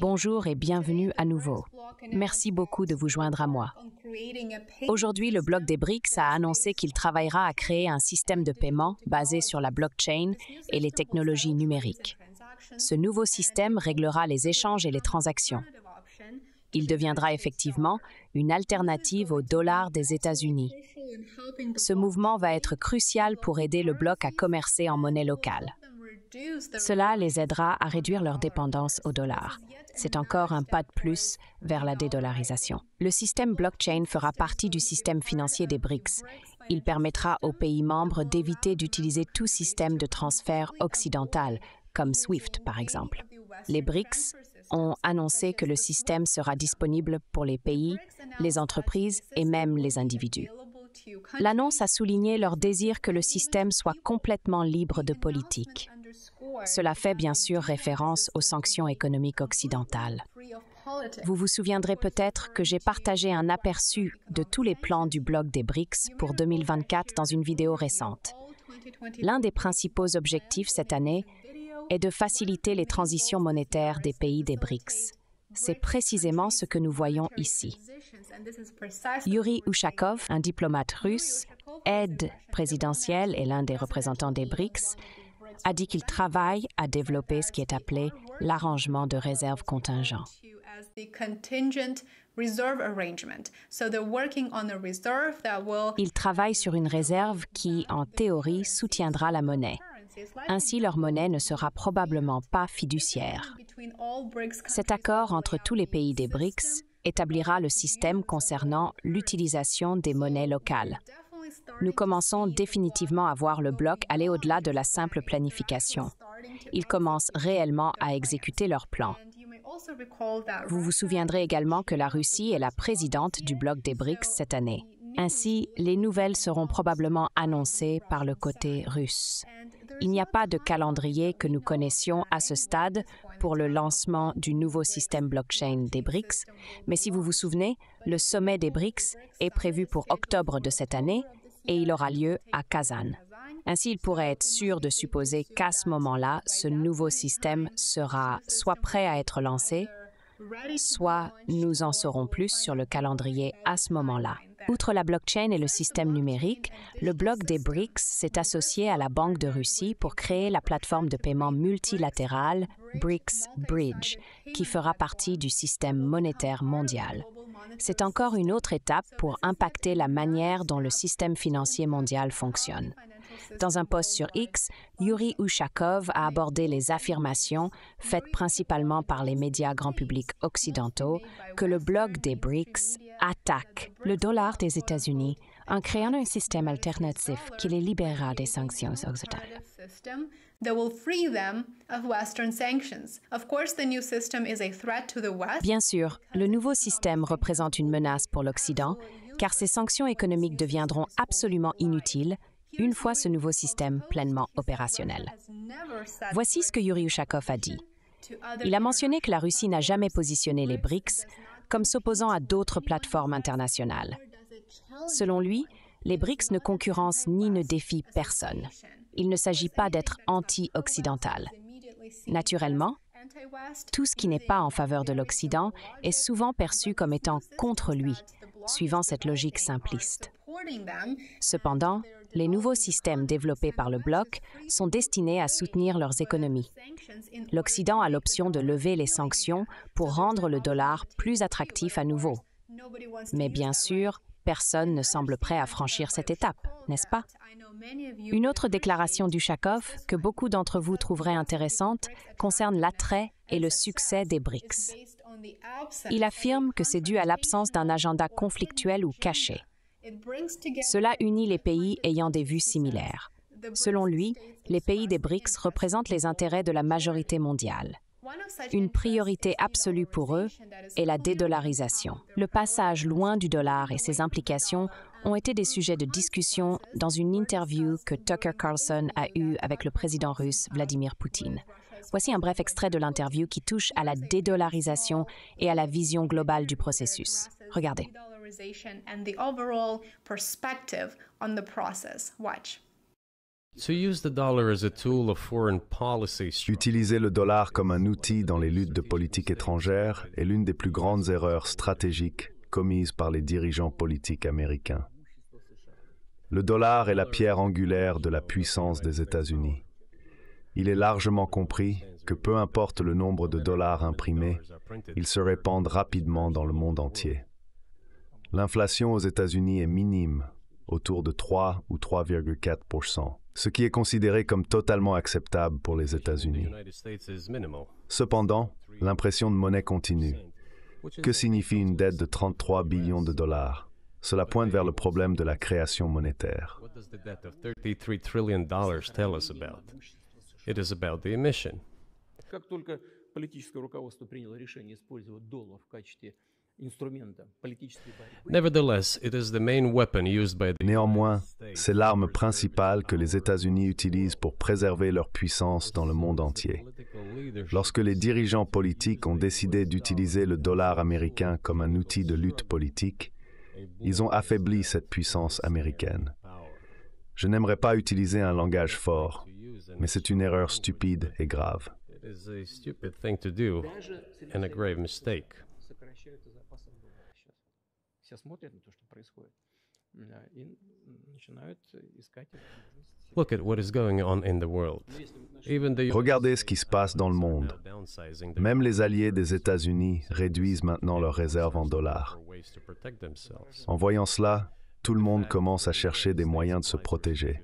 Bonjour et bienvenue à nouveau. Merci beaucoup de vous joindre à moi. Aujourd'hui, le bloc des BRICS a annoncé qu'il travaillera à créer un système de paiement basé sur la blockchain et les technologies numériques. Ce nouveau système réglera les échanges et les transactions. Il deviendra effectivement une alternative au dollar des États-Unis. Ce mouvement va être crucial pour aider le bloc à commercer en monnaie locale. Cela les aidera à réduire leur dépendance au dollar. C'est encore un pas de plus vers la dédollarisation. Le système blockchain fera partie du système financier des BRICS. Il permettra aux pays membres d'éviter d'utiliser tout système de transfert occidental, comme SWIFT par exemple. Les BRICS ont annoncé que le système sera disponible pour les pays, les entreprises et même les individus. L'annonce a souligné leur désir que le système soit complètement libre de politique. Cela fait bien sûr référence aux sanctions économiques occidentales. Vous vous souviendrez peut-être que j'ai partagé un aperçu de tous les plans du bloc des BRICS pour 2024 dans une vidéo récente. L'un des principaux objectifs cette année est de faciliter les transitions monétaires des pays des BRICS. C'est précisément ce que nous voyons ici. Yuri Ushakov, un diplomate russe, aide présidentiel et l'un des représentants des BRICS, a dit qu'il travaille à développer ce qui est appelé l'arrangement de réserve contingent. Ils travaillent sur une réserve qui, en théorie, soutiendra la monnaie. Ainsi, leur monnaie ne sera probablement pas fiduciaire. Cet accord entre tous les pays des BRICS établira le système concernant l'utilisation des monnaies locales. Nous commençons définitivement à voir le bloc aller au-delà de la simple planification. Ils commencent réellement à exécuter leur plan. Vous vous souviendrez également que la Russie est la présidente du bloc des BRICS cette année. Ainsi, les nouvelles seront probablement annoncées par le côté russe. Il n'y a pas de calendrier que nous connaissions à ce stade pour le lancement du nouveau système blockchain des BRICS, mais si vous vous souvenez, le sommet des BRICS est prévu pour octobre de cette année et il aura lieu à Kazan. Ainsi, il pourrait être sûr de supposer qu'à ce moment-là, ce nouveau système sera soit prêt à être lancé, soit nous en saurons plus sur le calendrier à ce moment-là. Outre la blockchain et le système numérique, le bloc des BRICS s'est associé à la Banque de Russie pour créer la plateforme de paiement multilatérale BRICS Bridge, qui fera partie du système monétaire mondial. C'est encore une autre étape pour impacter la manière dont le système financier mondial fonctionne. Dans un post sur X, Yuri Ushakov a abordé les affirmations, faites principalement par les médias grand public occidentaux, que le bloc des BRICS attaque le dollar des États-Unis en créant un système alternatif qui les libérera des sanctions occidentales. Bien sûr, le nouveau système représente une menace pour l'Occident, car ces sanctions économiques deviendront absolument inutiles une fois ce nouveau système pleinement opérationnel. Voici ce que Yuri Ushakov a dit. Il a mentionné que la Russie n'a jamais positionné les BRICS comme s'opposant à d'autres plateformes internationales. Selon lui, les BRICS ne concurrencent ni ne défient personne. Il ne s'agit pas d'être anti-occidental. Naturellement, tout ce qui n'est pas en faveur de l'Occident est souvent perçu comme étant contre lui, suivant cette logique simpliste. Cependant, les nouveaux systèmes développés par le bloc sont destinés à soutenir leurs économies. L'Occident a l'option de lever les sanctions pour rendre le dollar plus attractif à nouveau. Mais bien sûr, personne ne semble prêt à franchir cette étape, n'est-ce pas? Une autre déclaration d'Ushakov, que beaucoup d'entre vous trouveraient intéressante, concerne l'attrait et le succès des BRICS. Il affirme que c'est dû à l'absence d'un agenda conflictuel ou caché. Cela unit les pays ayant des vues similaires. Selon lui, les pays des BRICS représentent les intérêts de la majorité mondiale. Une priorité absolue pour eux est la dédollarisation. Le passage loin du dollar et ses implications ont été des sujets de discussion dans une interview que Tucker Carlson a eue avec le président russe Vladimir Poutine. Voici un bref extrait de l'interview qui touche à la dédollarisation et à la vision globale du processus. Regardez. Utiliser le dollar comme un outil dans les luttes de politique étrangère est l'une des plus grandes erreurs stratégiques commises par les dirigeants politiques américains. Le dollar est la pierre angulaire de la puissance des États-Unis. Il est largement compris que peu importe le nombre de dollars imprimés, ils se répandent rapidement dans le monde entier. L'inflation aux États-Unis est minime, autour de 3 ou 3,4%, ce qui est considéré comme totalement acceptable pour les États-Unis. Cependant, l'impression de monnaie continue. Que signifie une dette de 33 billions de dollars? Cela pointe vers le problème de la création monétaire. Néanmoins, c'est l'arme principale que les États-Unis utilisent pour préserver leur puissance dans le monde entier. Lorsque les dirigeants politiques ont décidé d'utiliser le dollar américain comme un outil de lutte politique, ils ont affaibli cette puissance américaine. Je n'aimerais pas utiliser un langage fort, mais c'est une erreur stupide et grave. Regardez ce qui se passe dans le monde. Même les alliés des États-Unis réduisent maintenant leurs réserves en dollars. En voyant cela, tout le monde commence à chercher des moyens de se protéger.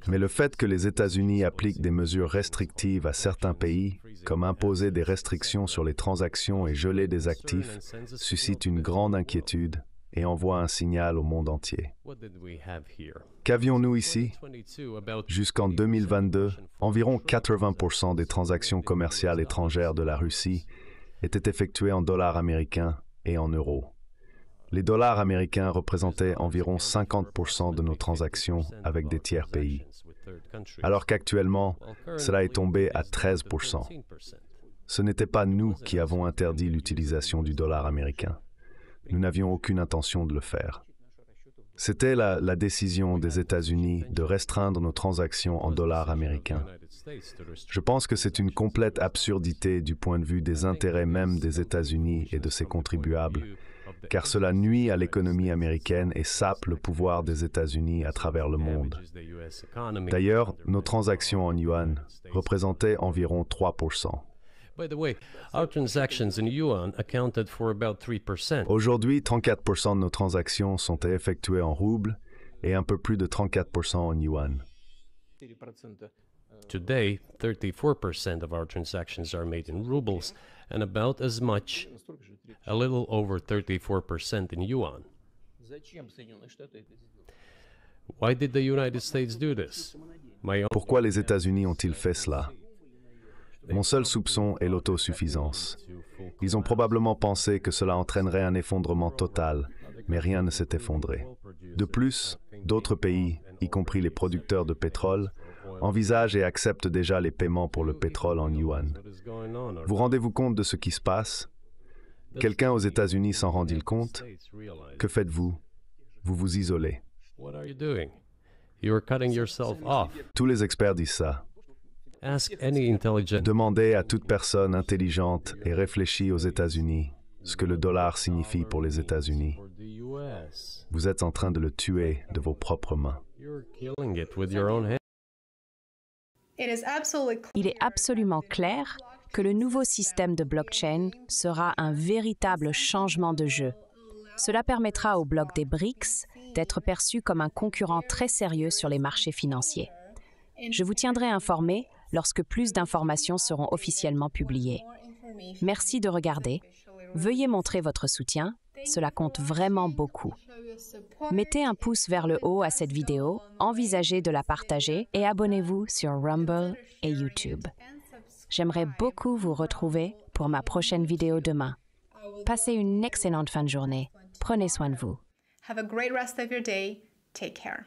Mais le fait que les États-Unis appliquent des mesures restrictives à certains pays, comme imposer des restrictions sur les transactions et geler des actifs, suscite une grande inquiétude et envoie un signal au monde entier. Qu'avions-nous ici? Jusqu'en 2022, environ 80% des transactions commerciales étrangères de la Russie étaient effectuées en dollars américains et en euros. Les dollars américains représentaient environ 50% de nos transactions avec des tiers pays, alors qu'actuellement, cela est tombé à 13%. Ce n'était pas nous qui avons interdit l'utilisation du dollar américain. Nous n'avions aucune intention de le faire. C'était la décision des États-Unis de restreindre nos transactions en dollars américains. Je pense que c'est une complète absurdité du point de vue des intérêts même des États-Unis et de ses contribuables, car cela nuit à l'économie américaine et sape le pouvoir des États-Unis à travers le monde. D'ailleurs, nos transactions en yuan représentaient environ 3%. Aujourd'hui, 34% de nos transactions sont effectuées en roubles et un peu plus de 34% en yuan. Today, 34% of our transactions are made in rubles and about as much, a little over 34% in yuan. Why did the United States do this? Pourquoi les États-Unis ont-ils fait cela? Mon seul soupçon est l'autosuffisance. Ils ont probablement pensé que cela entraînerait un effondrement total, mais rien ne s'est effondré. De plus, d'autres pays, y compris les producteurs de pétrole, envisagent et acceptent déjà les paiements pour le pétrole en yuan. Vous rendez-vous compte de ce qui se passe? Quelqu'un aux États-Unis s'en rend-il compte? Que faites-vous? Vous vous isolez. Tous les experts disent ça. Demandez à toute personne intelligente et réfléchie aux États-Unis ce que le dollar signifie pour les États-Unis. Vous êtes en train de le tuer de vos propres mains. Il est absolument clair que le nouveau système de blockchain sera un véritable changement de jeu. Cela permettra au bloc des BRICS d'être perçu comme un concurrent très sérieux sur les marchés financiers. Je vous tiendrai informé lorsque plus d'informations seront officiellement publiées. Merci de regarder. Veuillez montrer votre soutien, cela compte vraiment beaucoup. Mettez un pouce vers le haut à cette vidéo, envisagez de la partager et abonnez-vous sur Rumble et YouTube. J'aimerais beaucoup vous retrouver pour ma prochaine vidéo demain. Passez une excellente fin de journée. Prenez soin de vous. Have a great rest of your day. Take care.